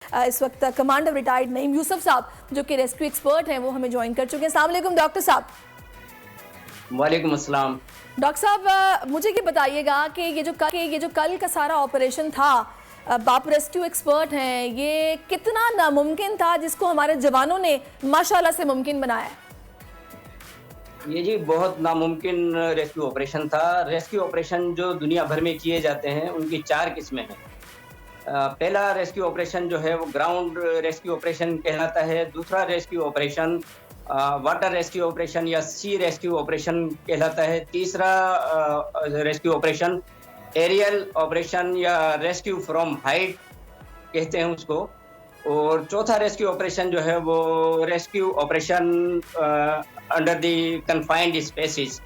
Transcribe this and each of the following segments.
इस वक्त commander retired Naeem Yusuf साहब जो कि रेस्क्यू एक्सपर्ट हैं वो हमें ज्वाइन कर चुके हैं। अस्सलाम वालेकुम डॉक्टर साहब। वालेकुम अस्सलाम। डॉक्टर साहब मुझे ये बताइएगा कि ये जो कल का सारा ऑपरेशन था, आप रेस्क्यू एक्सपर्ट हैं, ये कितना नामुमकिन था जिसको हमारे जवानों ने माशाल्लाह से मुमकिन बनाया? ये जी बहुत नामुमकिन रेस्क्यू ऑपरेशन था। रेस्क्यू ऑपरेशन जो दुनिया भर में किए जाते हैं उनकी 4 किस्में हैं। पहला रेस्क्यू ऑपरेशन जो है वो ग्राउंड रेस्क्यू ऑपरेशन कहलाता है। दूसरा rescue operation water rescue operation या सी रेस्क्यू ऑपरेशन कहलाता है। तीसरा रेस्क्यू ऑपरेशन एरियल ऑपरेशन या रेस्क्यू फ्रॉम हाइट कहते हैं उसको। और चौथा रेस्क्यू ऑपरेशन जो है वो rescue operation under the confined spaces,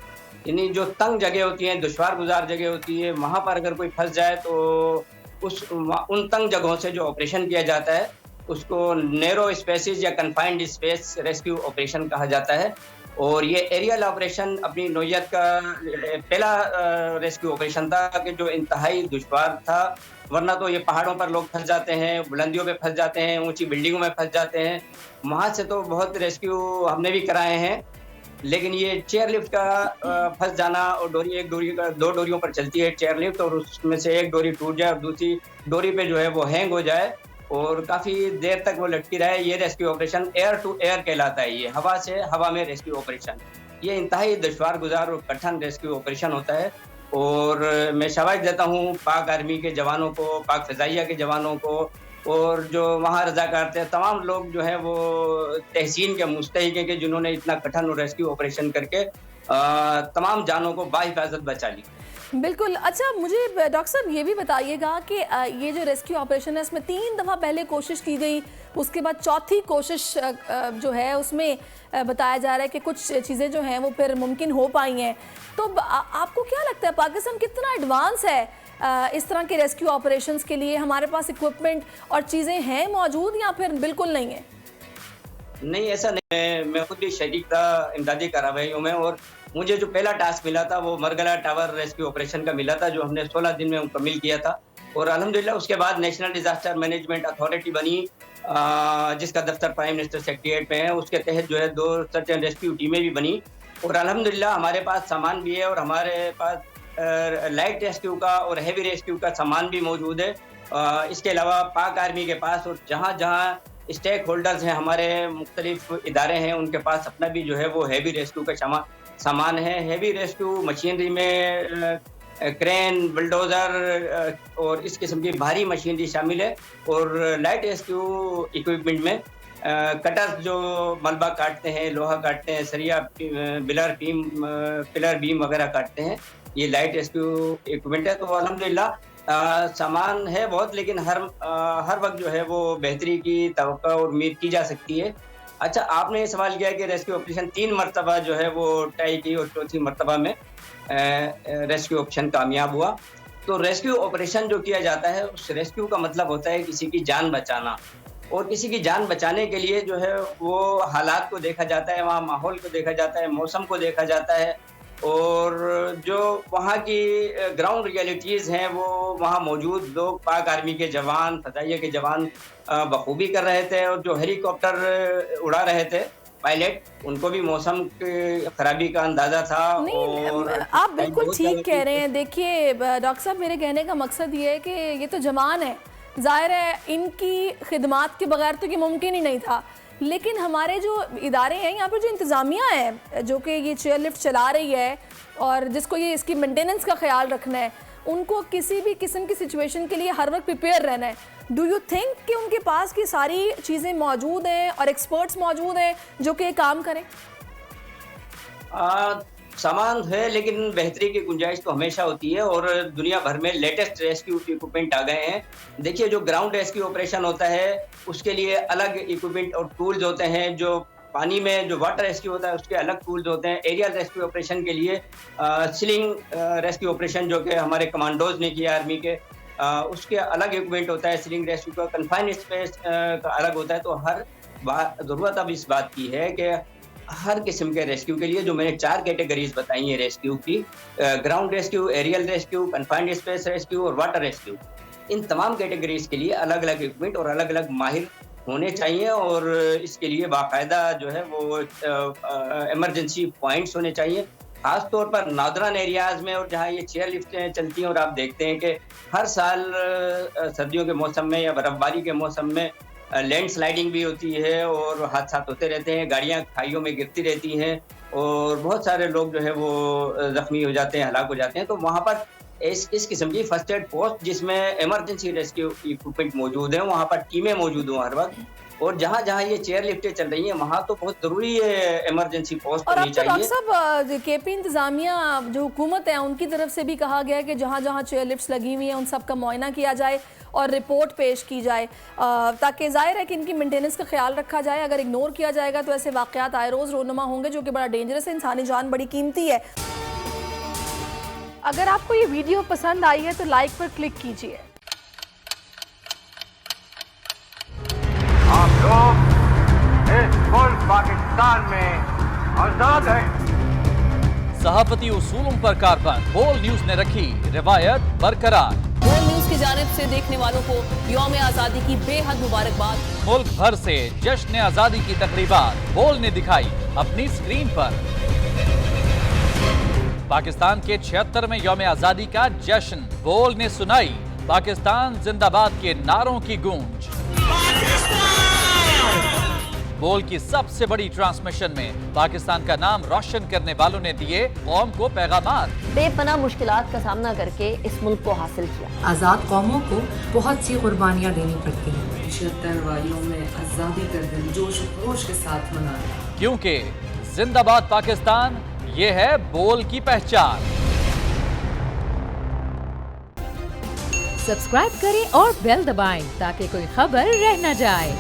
यानी जो तंग जगह होती हैं, दुश्वार गुजार जगह होती है, वहाँ पर अगर कोई फंस जाए तो उन तंग जगहों से जो ऑपरेशन किया जाता है उसको नैरो स्पेसिस या कन्फाइंड स्पेस रेस्क्यू ऑपरेशन कहा जाता है। और ये एरियल ऑपरेशन अपनी नौयत का पहला रेस्क्यू ऑपरेशन था कि जो इंतहाई दुश्वार था, वरना तो ये पहाड़ों पर लोग फंस जाते हैं, बुलंदियों पे फंस जाते हैं, ऊंची बिल्डिंगों में फंस जाते हैं। वहाँ से तो बहुत रेस्क्यू हमने भी कराए हैं, लेकिन ये चेयर लिफ्ट का फंस जाना और दो डोरियों पर चलती है चेयर लिफ्ट, और उसमें से एक डोरी टूट जाए और दूसरी डोरी पे जो है वो हैंग हो जाए और काफ़ी देर तक वो लटकी रहे, ये rescue operation air to air कहलाता है। ये हवा से हवा में रेस्क्यू ऑपरेशन, ये इंतहाई दुश्वार गुजार और कठिन रेस्क्यू ऑपरेशन होता है। और मैं शाबाश देता हूँ पाक आर्मी के जवानों को, पाक फ़िज़ाइया के जवानों को, और जो वहाँ रज़ाकार थे तमाम लोग जो है वो तहसीन के मुस्तहिक हैं कि जिन्होंने इतना कठिन रेस्क्यू ऑपरेशन करके तमाम जानों को बाहिफाजत बचा ली। बिल्कुल। अच्छा, मुझे डॉक्टर साहब ये भी बताइएगा कि ये जो रेस्क्यू ऑपरेशन है इसमें 3 दफ़ा पहले कोशिश की गई, उसके बाद चौथी कोशिश जो है उसमें बताया जा रहा है कि कुछ चीज़ें जो हैं वो फिर मुमकिन हो पाई हैं। तो आपको क्या लगता है पाकिस्तान कितना एडवांस है इस तरह के रेस्क्यू ऑपरेशंस के लिए? हमारे पास इक्विपमेंट और चीज़ें हैं मौजूद या फिर बिल्कुल नहीं है? नहीं, ऐसा नहीं है। मैं खुद भी शरीक था इमदादी कार्रवाइयों में, और मुझे जो पहला टास्क मिला था वो मरगला टावर रेस्क्यू ऑपरेशन का मिला था, जो हमने 16 दिन में मुकम्मिल किया था। और अल्हम्दुलिल्लाह उसके बाद नेशनल डिजास्टर मैनेजमेंट अथॉरिटी बनी, जिसका दफ्तर प्राइम मिनिस्टर सेक्रेटेरिएट में है। उसके तहत जो है 2 सर्च एंड रेस्क्यू टीमें भी बनी, और अल्हम्दुलिल्लाह हमारे पास सामान भी है, और हमारे पास लाइट रेस्क्यू का और हैवी रेस्क्यू का सामान भी मौजूद है। इसके अलावा पाक आर्मी के पास और जहाँ जहाँ स्टेक होल्डर्स हैं, हमारे मुख्तलिफ इदारे हैं, उनके पास अपना भी जो है वो हैवी रेस्क्यू का सामान है। हैवी रेस्क्यू मशीनरी में क्रेन, बुलडोज़र और इस किस्म की भारी मशीनरी शामिल है। और लाइट रेस्क्यू इक्विपमेंट में कटर्स जो मलबा काटते हैं, लोहा काटते हैं, सरिया, पिलर बीम वगैरह काटते हैं, ये लाइट रेस्क्यू इक्विपमेंट है। तो अल्हम्दुलिल्लाह सामान है बहुत, लेकिन हर वक्त जो है वो बेहतरी की तवक्को और उम्मीद की जा सकती है। अच्छा, आपने ये सवाल किया कि रेस्क्यू ऑपरेशन 3 मरतबा जो है वो ट्राई की और चौथी मरतबा में रेस्क्यू ऑपरेशन कामयाब हुआ। तो रेस्क्यू ऑपरेशन जो किया जाता है, उस रेस्क्यू का मतलब होता है किसी की जान बचाना, और किसी की जान बचाने के लिए जो है वो हालात को देखा जाता है, वहाँ माहौल को देखा जाता है, मौसम को देखा जाता है, और जो वहाँ की ग्राउंड रियलिटीज़ हैं वो वहाँ मौजूद लोग, पाक आर्मी के जवान, फ़िज़ाइया के जवान बखूबी कर रहे थे। और जो हेलीकॉप्टर उड़ा रहे थे पायलट, उनको भी मौसम की खराबी का अंदाज़ा था। नहीं, और आप बिल्कुल ठीक कह रहे हैं। देखिए डॉक्टर साहब, मेरे कहने का मकसद ये है कि ये तो जवान है, ज़ाहिर है इनकी खिदमात के बगैर तो ये मुमकिन ही नहीं था। लेकिन हमारे जो इदारे हैं, यहाँ पर जो इंतज़ामिया है जो कि ये चेयर लिफ्ट चला रही है और जिसको ये इसकी मेंटेनेंस का ख्याल रखना है, उनको किसी भी किस्म की सिचुएशन के लिए हर वक्त प्रिपेयर रहना है। डू यू थिंक कि उनके पास की सारी चीज़ें मौजूद हैं और एक्सपर्ट्स मौजूद हैं जो कि काम करें? सामान है, लेकिन बेहतरी की गुंजाइश तो हमेशा होती है, और दुनिया भर में लेटेस्ट रेस्क्यू इक्विपमेंट आ गए हैं। देखिए, जो ग्राउंड रेस्क्यू ऑपरेशन होता है उसके लिए अलग इक्विपमेंट और टूल्स होते हैं। जो पानी में जो वाटर रेस्क्यू होता है उसके अलग टूल्स होते हैं। एरियल रेस्क्यू ऑपरेशन के लिए स्लिंग रेस्क्यू ऑपरेशन जो कि हमारे कमांडोज ने किया आर्मी के, उसके अलग इक्विपमेंट होता है। स्लिंग रेस्क्यू का कन्फाइंड स्पेस का अलग होता है। तो हर ज़रूरत अब इस बात की है कि हर किस्म के रेस्क्यू के लिए, जो मैंने 4 कैटेगरीज बताई हैं रेस्क्यू की, ground rescue, aerial rescue, confined space rescue और वाटर रेस्क्यू, इन तमाम कैटेगरीज के लिए अलग अलग इक्विपमेंट और अलग अलग माहिर होने चाहिए और इसके लिए बाकायदा जो है वो इमरजेंसी पॉइंट्स होने चाहिए, खास तौर पर नॉर्दर्न एरियाज में और जहाँ ये चेयर लिफ्टें चलती हैं और आप देखते हैं कि हर साल सर्दियों के मौसम में या बर्फबारी के मौसम में लैंड स्लाइडिंग भी होती है और हादसा होते रहते हैं, गाड़ियाँ खाइयों में गिरती रहती हैं और बहुत सारे लोग जो है वो जख्मी हो जाते हैं, हलाक हो जाते हैं। तो वहाँ पर इस किस्म की फर्स्ट एड पोस्ट जिसमें इमरजेंसी रेस्क्यू इक्विपमेंट मौजूद हैं, वहाँ पर टीमें मौजूद हों हर वक्त और जहाँ जहाँ ये चेयर लिफ्टें चल रही हैं वहाँ तो बहुत ज़रूरी है इमरजेंसी पोस्ट और होनी अब तो डॉक्टर चाहिए। साहब केपी इंतजामिया जो हुकूमत है उनकी तरफ से भी कहा गया है कि जहाँ जहाँ चेयर लिफ्ट्स लगी हुई हैं उन सब का मुआयना किया जाए और रिपोर्ट पेश की जाए, ताकि जाहिर है कि इनकी मेंटेनेंस का ख्याल रखा जाए। अगर इग्नोर किया जाएगा तो ऐसे वाक़यात आए रोज़ रोनुमा होंगे, जो कि बड़ा डेंजरस है। इंसानी जान बड़ी कीमती है। अगर आपको ये वीडियो पसंद आई है तो लाइक पर क्लिक कीजिए। आप लोग इस मुल्क पाकिस्तान में आजाद हैं। सहाफती उसूलों पर कारबंद बोल न्यूज ने रखी रिवायत बरकरार। बोल न्यूज की जानिब से देखने वालों को यौम आज़ादी की बेहद मुबारकबाद। मुल्क भर से जश्न आजादी की तकरीबात बोल ने दिखाई अपनी स्क्रीन पर। पाकिस्तान के 76वें यौम आजादी का जश्न बोल ने सुनाई पाकिस्तान जिंदाबाद के नारों की गूंज। बोल की सबसे बड़ी ट्रांसमिशन में पाकिस्तान का नाम रोशन करने वालों ने दिए कौम को पैगामात। बेपनाह मुश्किलात का सामना करके इस मुल्क को हासिल किया। आज़ाद कौमों को बहुत सी कुर्बानियाँ देनी पड़ती हैं। 76 वालियों में आज़ादी का दिन जोश खरोश के साथ मनाया, क्योंकि जिंदाबाद पाकिस्तान ये है बोल की पहचान। सब्सक्राइब करें और बेल दबाएं ताकि कोई खबर रह न जाए।